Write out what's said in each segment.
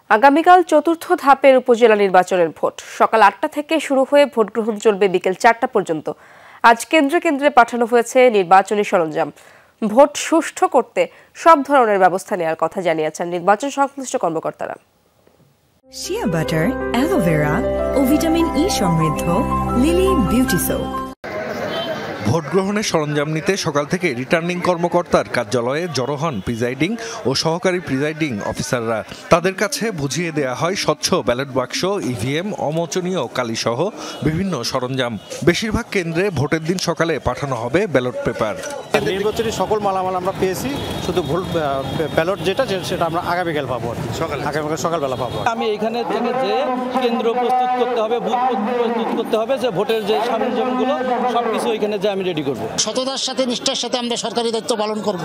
আগামীকাল চতুর্থ ধাপের উপজেলা নির্বাচনের ভোট সকাল ৮টা থেকে শুরু হয়ে ভোট গ্রহণ চলবে বিকেল ৪টা পর্যন্ত। আজ কেন্দ্রে কেন্দ্রে পাঠানো হয়েছে নির্বাচনী সরঞ্জাম। ভোট সুষ্ঠু করতে সব ধরনের ব্যবস্থা নেওয়ার কথা জানিয়েছেন নির্বাচন সংশ্লিষ্ট কর্মকর্তারা। শিয়া বাটার, অ্যালোভেরা ও ভিটামিন ই সমৃদ্ধ লিলি বিউটি সোপ। ভোট গ্রহণের সরঞ্জাম নিতে সকাল থেকে রিটার্নিং কর্মকর্তার কার্যালয়ে জড়ো হন প্রিজাইডিং ও সহকারী প্রিজাইডিং অফিসাররা। তাদের কাছে বুঝিয়ে দেয়া হয় স্বচ্ছ ব্যালট বাক্স, ইভিএম, অমোচনীয় কালিসহ বিভিন্ন সরঞ্জাম। বেশিরভাগ কেন্দ্রে ভোটের দিন সকালে পাঠানো হবে ব্যালট পেপার। নির্বাচনী সকল মালামাল আমরা পেয়েছি, শুধু ভোট ব্যালট সেটা আমরা আগামীকাল পাবো, আগামীকাল সকালবেলা পাবো। আমি এখানে থেকে যে কেন্দ্র প্রস্তুত করতে হবে, বুথ প্রস্তুত করতে হবে, যে ভোটের যে সরঞ্জামগুলো সবকিছু এখানে যে আমি রেডি করব। সততার সাথে নিষ্ঠার সাথে আমরা সরকারি দায়িত্ব পালন করব।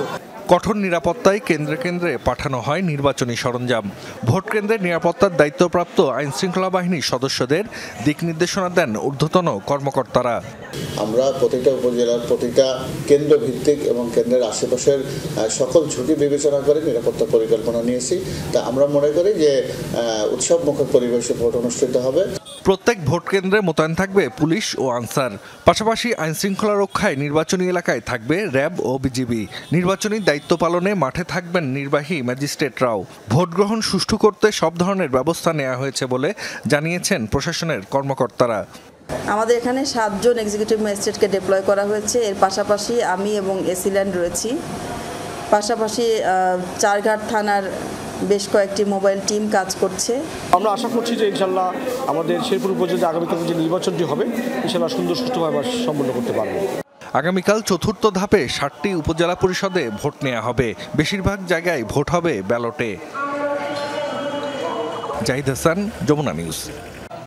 কঠোর নিরাপত্তায় কেন্দ্রে কেন্দ্রে পাঠানো হয় নির্বাচনী সরঞ্জাম। ভোট কেন্দ্রের নিরাপত্তার দায়িত্বপ্রাপ্ত আইন শৃঙ্খলা বাহিনীর সদস্যদের দিক নির্দেশনা দেন ঊর্ধ্বতন কর্মকর্তারা। আমরা প্রতিটা উপজেলার প্রতিটা কেন্দ্র ভিত্তিক এবং কেন্দ্রের আশেপাশের সকল ঝুঁকি বিবেচনা করে নিরাপত্তা পরিকল্পনা নিয়েছি। তা আমরা মনে করি যে উৎসবমুখর পরিবেশে ভোট অনুষ্ঠিত হবে। প্রত্যেক ভোট কেন্দ্রে মোতায়েন থাকবে পুলিশ ও আনসার। পাশাপাশি আইন শৃঙ্খলা রক্ষায় নির্বাচনী এলাকায় থাকবে র্যাব ও বিজিবি। নির্বাচনী দায়িত্ব পালনে মাঠে থাকবেন নির্বাহী ম্যাজিস্ট্রেটরাও। ভোট গ্রহণ সুষ্ঠু করতে সব ধরনের ব্যবস্থা নেওয়া হয়েছে বলে জানিয়েছেন প্রশাসনের কর্মকর্তারা। আমাদের এখানে 7 জন এক্সিকিউটিভ ম্যাজিস্ট্রেটকে ডিপ্লয় করা হয়েছে। এর পাশাপাশি আমি এবং এসিল্যান্ড রয়েছি। পাশাপাশি চারঘাট থানার বেশ কয়েকটি মোবাইল টিম কাজ করছে। আমরা আশা করছি যে ইনশাল্লাহ আমাদের শেরপুর উপজেলায় আগামীকাল যে নির্বাচনটি হবে ইনশাল্লাহ সুন্দর সুষ্ঠুভাবে সম্পন্ন করতে পারব। আগামীকাল চতুর্থ ধাপে 7টি উপজেলা পরিষদে ভোট নেওয়া হবে। বেশিরভাগ জায়গায় ভোট হবে ব্যালটে। জাহিদ হাসান, যমুনা নিউজ।